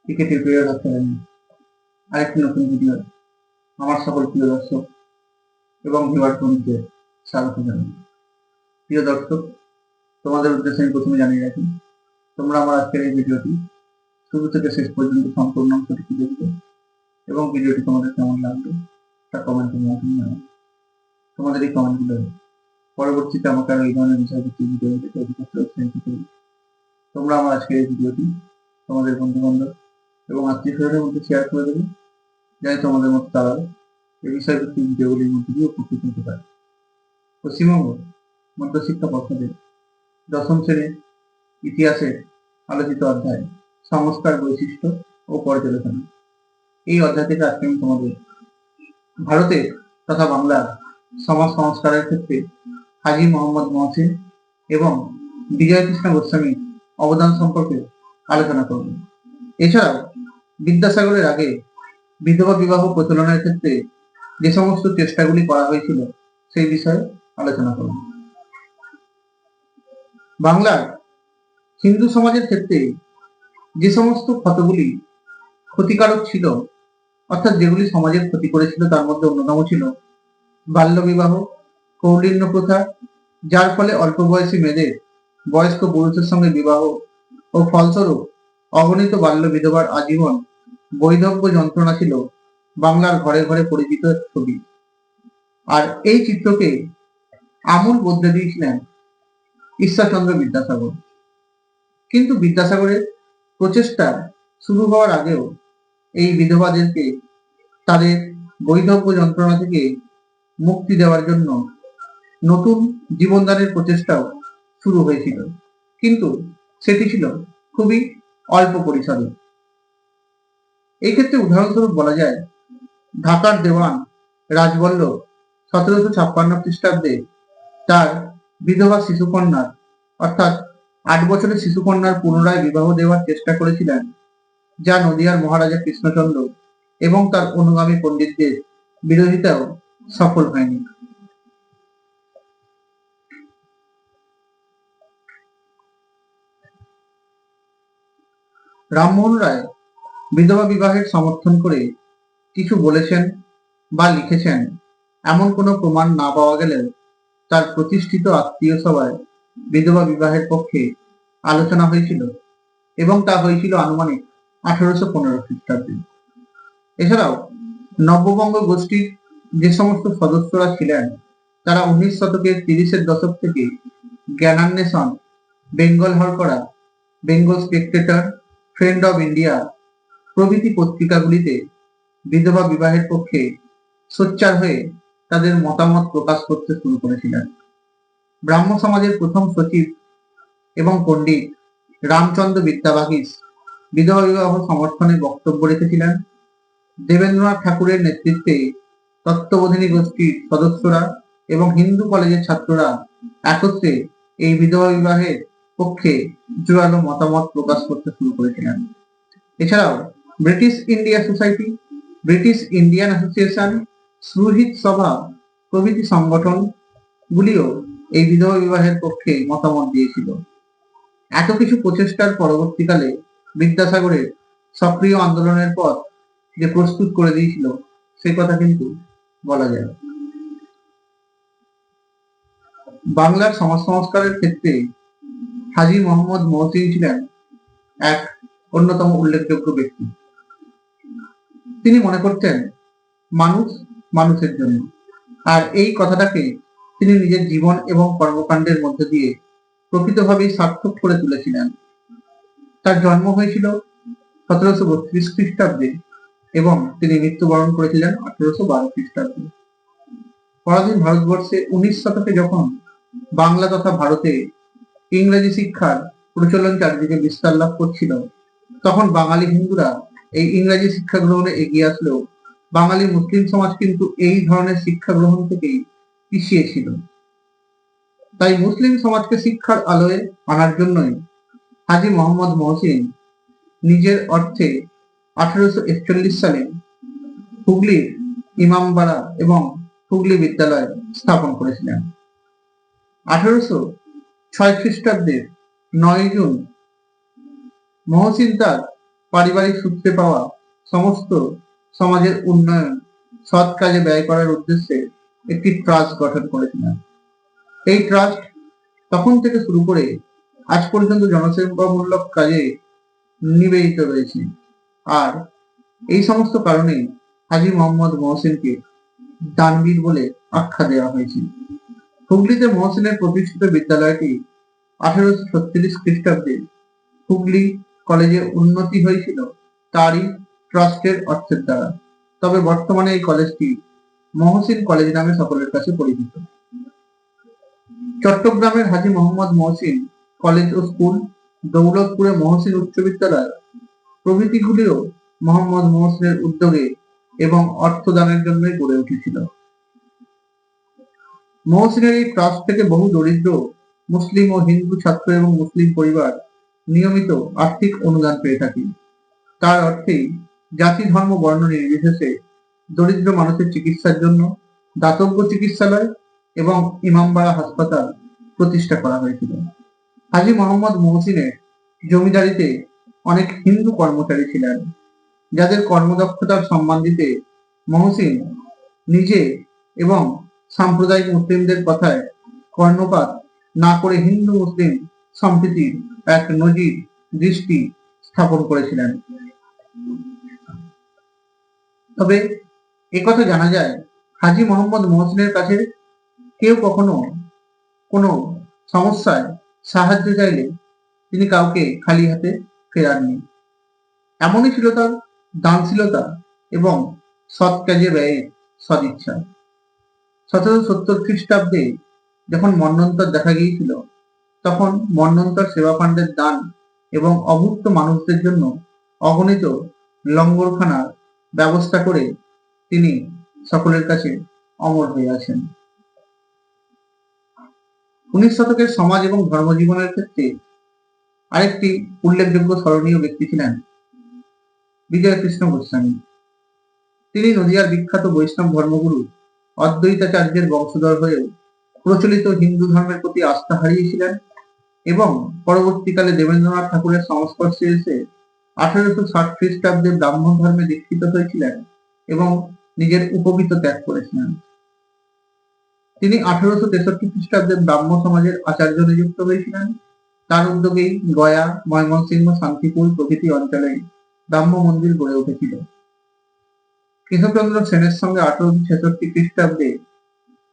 পিকে tutorial চ্যানেলে আরেকটি নতুন ভিডিও আমার সকল প্রিয় দর্শক এবং ভিউয়ার বন্ধুকে স্বাগত জানাই। প্রিয় দর্শক, তোমাদের উদ্দেশ্যে আমি প্রথমে জানিয়ে রাখি, তোমরা আমার আজকের এই ভিডিওটি শুরু থেকে শেষ পর্যন্ত সম্পূর্ণ অংশটি দেখবে এবং ভিডিওটি তোমাদের কেমন লাগবে তা কমেন্টের মাধ্যমে জানাবে। তোমাদের এই কমেন্টগুলো পরবর্তীতে আমাকে আরো এই ধরনের বিষয়ভিত্তিক ভিডিও তৈরি করতে উৎসাহিত করবে। তোমরা আমার আজকের এই ভিডিওটি তোমাদের বন্ধু বান্ধব এবং আত্মীয় স্বজনের মধ্যে শেয়ার করে দেবে, যাতে তোমাদের মতো তারাও এই বিষয়ভিত্তিক ভিডিওগুলির মধ্যে দিয়ে উপকৃত হতে পারে। পশ্চিমবঙ্গ মধ্যশিক্ষা পর্ষদের দশম শ্রেণীর ইতিহাসের আলোচিত অধ্যায় সংস্কার, বৈশিষ্ট্য ও পর্যালোচনা, এই অধ্যায় থেকে আজকে আমি তোমাদের ভারতের তথা বাংলার সমাজ সংস্কারের ক্ষেত্রে হাজী মোহাম্মদ মহসিন এবং বিজয়কৃষ্ণ গোস্বামীর অবদান সম্পর্কে আলোচনা করব। এছাড়াও বিদ্যাসাগরের আগে বিধবা বিবাহ প্রচলনের ক্ষেত্রে যে সমস্ত চেষ্টাগুলি করা হয়েছিল সেই বিষয়ে আলোচনা করব। বাংলার হিন্দু সমাজের ক্ষেত্রে যে সমস্ত ক্ষতগুলি ক্ষতিকারক ছিল, অর্থাৎ যেগুলি সমাজের ক্ষতি করেছিল, তার মধ্যে অন্যতম ছিল বাল্য বিবাহ, কৌলিন্য প্রথা, যার ফলে অল্প বয়সী মেয়েদের বয়স্ক পুরুষের সঙ্গে বিবাহ ও ফলস্বরূপ অগণিত বাল্য বিধবার আজীবন বৈধব্য যন্ত্রণা ছিল বাংলার ঘরে ঘরে পরিচিত ছবি। আর এই চিত্রকে আমূল বদলে দিয়েছিলেন ঈশ্বরচন্দ্র বিদ্যাসাগর। কিন্তু বিদ্যাসাগরের প্রচেষ্টা শুরু হওয়ার আগেও এই বিধবাদেরকে তাদের বৈধব্য যন্ত্রণা থেকে মুক্তি দেওয়ার জন্য নতুন জীবনদানের প্রচেষ্টাও শুরু হয়েছিল, কিন্তু সেটি ছিল খুবই অল্প পরিসরে। এই ক্ষেত্রে উদাহরণস্বরূপ বলা যায়, ঢাকার দেওয়ান রাজবল্লভ 1756 খ্রিস্টাব্দে তার বিধবা শিশুকন্যার অর্থাৎ 8 বছরের শিশুকন্যার পুনরায় বিবাহ দেওয়ার চেষ্টা করেছিলেন, যা নদিয়ার মহারাজা কৃষ্ণচন্দ্র এবং তার অনুগামী পণ্ডিতদের বিরোধিতাও সফল হয়নি। রামমোহন রায় বিধবা বিবাহের সমর্থন করে কিছু বলেছেন বা লিখেছেন এমন কোনো প্রমাণ না পাওয়া গেলেও তার প্রতিষ্ঠিত আত্মীয় সভায় বিধবা বিবাহের পক্ষে আলোচনা হয়েছিল এবং তা হয়েছিল আনুমানিক 1815 খ্রিস্টাব্দে। এছাড়াও নব্যবঙ্গ গোষ্ঠীর যে সমস্ত সদস্যরা ছিলেন, তারা 19 শতকের 30-এর দশক থেকে Gyananneshan, Bengal Hurkaru, Bengal Spectator, friend of India প্রভৃতি পত্রিকাগুলিতে বিধবা বিবাহের পক্ষে সোচ্চার হয়ে তাদের মতামত প্রকাশ করতে শুরু করেছিলেন। ব্রাহ্ম সমাজের প্রথম সচিব এবং পণ্ডিত রামচন্দ্র বিদ্যাবাগীশ বিধবা বিবাহ সমর্থনে বক্তব্য রেখেছিলেন। দেবেন্দ্রনাথ ঠাকুরের নেতৃত্বে তত্ত্ববোধিনী গোষ্ঠীর সদস্যরা এবং হিন্দু কলেজের ছাত্ররা একত্রে এই বিধবা বিবাহের পক্ষে জোরালো মতামত প্রকাশ করতে শুরু করেছিলেন। এছাড়াও British India society, British Indian association, সুহিত সভা প্রভৃতি সংগঠন গুলিও এই বিধবা বিবাহের পক্ষে মতামত দিয়েছিল। এত কিছু প্রচেষ্টার পরবর্তীকালে বিদ্যাসাগরের সক্রিয় আন্দোলনের পথ যে প্রস্তুত করে দিয়েছিল সে কথা কিন্তু বলা যায়। বাংলার সমাজ সংস্কারের ক্ষেত্রে হাজী মোহাম্মদ মহসিন ছিলেন এক অন্যতম উল্লেখযোগ্য ব্যক্তি। তিনি মনে করতেন মানুষ মানুষের জন্য, আর এই কথাটাকে তিনি নিজের জীবন এবং কর্মকাণ্ডের মধ্যে দিয়ে প্রকৃতভাবেই সার্থক করে তুলেছিলেন। তার জন্ম হয়েছিল 1732 খ্রিস্টাব্দে এবং তিনি মৃত্যুবরণ করেছিলেন 1812 খ্রিস্টাব্দে। পরাধীন ভারতবর্ষে 19 শতকে যখন বাংলা তথা ভারতে ইংরেজি শিক্ষার প্রচলন চারিদিকে বিস্তার লাভ করছিল, তখন বাঙালি হিন্দুরা এই ইংরেজি শিক্ষা গ্রহণে এগিয়ে আসলেও বাঙালি মুসলিম সমাজ কিন্তু এই ধরনের শিক্ষা গ্রহণ থেকেই পিছিয়ে ছিল। তাই মুসলিম সমাজকে শিক্ষার আলোয় আনার জন্যই হাজী মোহাম্মদ মহসিন নিজের অর্থে 1841 সালে হুগলির ইমামবাড়া এবং হুগলি বিদ্যালয় স্থাপন করেছিলেন। 1806 খ্রিস্টাব্দের 9 জুন মহসিন তার পারিবারিক সূত্রে পাওয়া সমস্ত সমাজের উন্নয়ন সৎ কাজে ব্যয় করার উদ্দেশ্যে একটি ট্রাস্ট গঠন করেছিলেন। এই ট্রাস্ট তখন থেকে শুরু করে আজ পর্যন্ত জনসেবামূলক কাজে নিবেদিত রয়েছে। আর এই সমস্ত কারণে হাজী মোহাম্মদ মহসিনকে দানবীর বলে আখ্যা দেওয়া হয়েছে। হুগলিতে মহসিনের প্রতিষ্ঠিত বিদ্যালয়টি 1836 খ্রিস্টাব্দে হুগলি কলেজে উন্নতি হয়েছিল তারই ট্রাস্টের অর্থের দ্বারা। তবে বর্তমানে এই কলেজটি মহসিন কলেজ নামে সকলের কাছে পরিচিত। চট্টগ্রামের হাজী মোহাম্মদ মহসিন কলেজ ও স্কুল, দৌলতপুরে মহসিন উচ্চ বিদ্যালয় প্রভৃতিগুলিও মোহাম্মদ মহসিনের উদ্যোগে এবং অর্থদানের জন্যই গড়ে উঠেছিল। মহসিনের এই ট্রাস্ট থেকে বহু দরিদ্র মুসলিম ও হিন্দু ছাত্র এবং মুসলিম পরিবার নিয়মিত আর্থিক অনুদান পেয়ে থাকে। তার অর্থেই জাতি ধর্ম বর্ণ নির্বিশেষে দরিদ্র মানুষের চিকিৎসার জন্য দাতব্য চিকিৎসালয় এবং ইমামবাড়া হাসপাতাল প্রতিষ্ঠা করা হয়েছিল। হাজী মোহাম্মদ মহসিনের জমিদারিতে অনেক হিন্দু কর্মচারী ছিলেন, যাদের কর্মদক্ষতার সম্মান দিতে মহসিন নিজে এবং সাম্প্রদায়িক মুসলিমদের কথায় কর্ণপাত না করে হিন্দু মুসলিম সম্প্রীতির এক নজির দৃষ্টি স্থাপন করেছিলেন। তবে একথা জানা যায়, হাজী মোহাম্মদ মহসিনের কাছে কেউ কখনো কোনো সমস্যায় সাহায্য চাইলে তিনি কাউকে খালি হাতে ফেরাননি। এমনই ছিল তার দানশীলতা এবং সৎ কাজে ব্যয়ের সদিচ্ছা। 1770 খ্রিস্টাব্দে যখন মন্বন্তর দেখা গিয়েছিল, তখন মন্বন্তর সেবা ফান্ডের দান এবং অভুক্ত মানুষদের জন্য অগণিত লঙ্গরখানার ব্যবস্থা করে তিনি সকলের কাছে অমর হয়ে আছেন। 19 শতকের সমাজ এবং ধর্মজীবনের ক্ষেত্রে আরেকটি উল্লেখযোগ্য স্মরণীয় ব্যক্তি ছিলেন বিজয়কৃষ্ণ গোস্বামী। তিনি নদিয়ার বিখ্যাত বৈষ্ণব ধর্মগুরু অদ্বৈতাচার্যের বংশধর হয়েও প্রচলিত হিন্দু ধর্মের প্রতি আস্থা হারিয়েছিলেন এবং পরবর্তীকালে দেবেন্দ্রনাথ ঠাকুরের সংস্পর্শে এসে 1860 খ্রিস্টাব্দে ব্রাহ্মণ ধর্মে দীক্ষিত হয়েছিলেন এবং নিজের উপবীত ত্যাগ করেছিলেন। তিনি 1863 খ্রিস্টাব্দে ব্রাহ্ম সমাজের আচার্য নিযুক্ত হয়েছিলেন। তার উদ্যোগেই গয়া, ময়মনসিংহ, শান্তিপুর প্রভৃতি অঞ্চলে ব্রাহ্ম মন্দির গড়ে উঠেছিল। কেশবচন্দ্র সেনের সঙ্গে 1866 খ্রিস্টাব্দে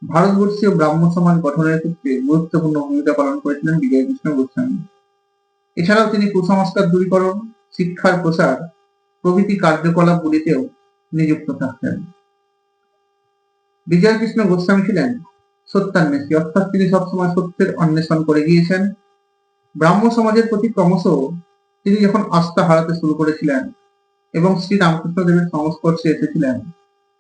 ভারতবর্ষীয় ব্রাহ্ম সমাজ গঠনের ক্ষেত্রে গুরুত্বপূর্ণ ভূমিকা পালন করেছিলেন বিজয়কৃষ্ণ গোস্বামী। এছাড়াও তিনি কুসংস্কার দূরীকরণ, শিক্ষার প্রসার প্রভৃতি কার্যকলাপগুলিতেও নিযুক্ত থাকতেন। বিজয়কৃষ্ণ গোস্বামী ছিলেন সত্যান্বেষী, অর্থাৎ তিনি সবসময় সত্যের অন্বেষণ করে গিয়েছেন। ব্রাহ্ম সমাজের প্রতি ক্রমশ তিনি যখন আস্থা হারাতে শুরু করেছিলেন এবং শ্রী রামকৃষ্ণ দেবের সংস্পর্শে এসেছিলেন,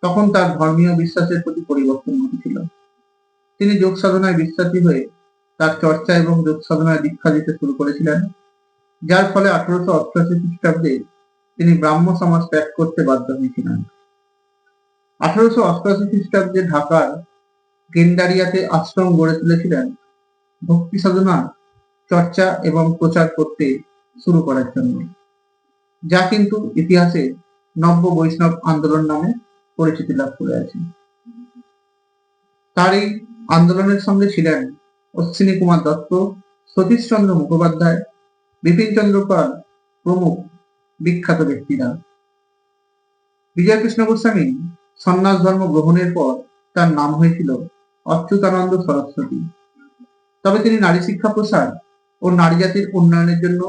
তখন তার ধর্মীয় বিশ্বাসের প্রতি পরিবর্তন ঘটেছিল। তিনি যোগ সাধনায় বিশ্বাসী হয়ে তার চর্চা এবং যোগ সাধনায় দীক্ষা দিতে শুরু করেছিলেন, যার ফলে 1888 খ্রিস্টাব্দে তিনি ব্রাহ্ম সমাজ ত্যাগ করতে বাধ্য হয়েছিলেন। 1888 খ্রিস্টাব্দে ঢাকার গেন্ডারিয়াতে আশ্রম গড়ে তুলেছিলেন ভক্তি সাধনা চর্চা এবং প্রচার করতে শুরু করার জন্য, যা কিন্তু ইতিহাসে নব্য বৈষ্ণব আন্দোলন নামে পরিচিতি লাভ করে আছে। তার এই আন্দোলনের সঙ্গে ছিলেন অশ্বিনী কুমার দত্ত, সতীশচন্দ্র মুখোপাধ্যায়, বিপিন চন্দ্র পাল প্রমুখ বিখ্যাত ব্যক্তিরা। বিজয়কৃষ্ণ গোস্বামী সন্ন্যাস ধর্ম গ্রহণের পর তার নাম হয়েছিল অচ্যুতানন্দ সরস্বতী। তবে তিনি নারী শিক্ষা প্রসার ও নারী জাতির উন্নয়নের জন্য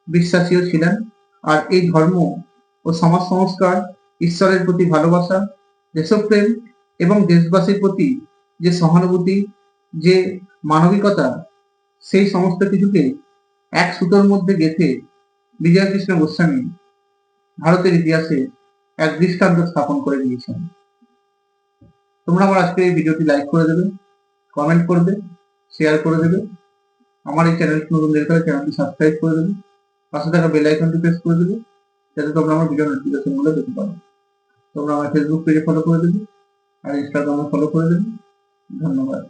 বিশ্বাসীও ছিলেন। আর এই ধর্ম ও সমাজ সংস্কার, ঈশ্বরের প্রতি ভালোবাসা, দেশপ্রেম এবং দেশবাসীর প্রতি যে সহানুভূতি, যে মানবিকতা, সেই সমস্ত কিছুকে এক সুতোর মধ্যে গেঁথে বিজয়কৃষ্ণ গোস্বামী ভারতের ইতিহাসে এক দৃষ্টান্ত স্থাপন করে দিয়েছেন। তোমরা আমার আজকে এই ভিডিওটি লাইক করে দেবে, কমেন্ট করবে, শেয়ার করে দেবে। আমার এই চ্যানেলটি নতুন দেখতে হলে চ্যানেলটি সাবস্ক্রাইব করে দেবে, পাশে থাকা বেল আইকনটি প্রেস করে দেবে, যাতে তোমরা আমার ভিডিও নোটিফিকেশন গুলো পেতে পারো। তোমরা আমার ফেসবুক পেজে ফলো করে দেবে আর ইনস্টাগ্রামে ফলো করে দেবে। ধন্যবাদ।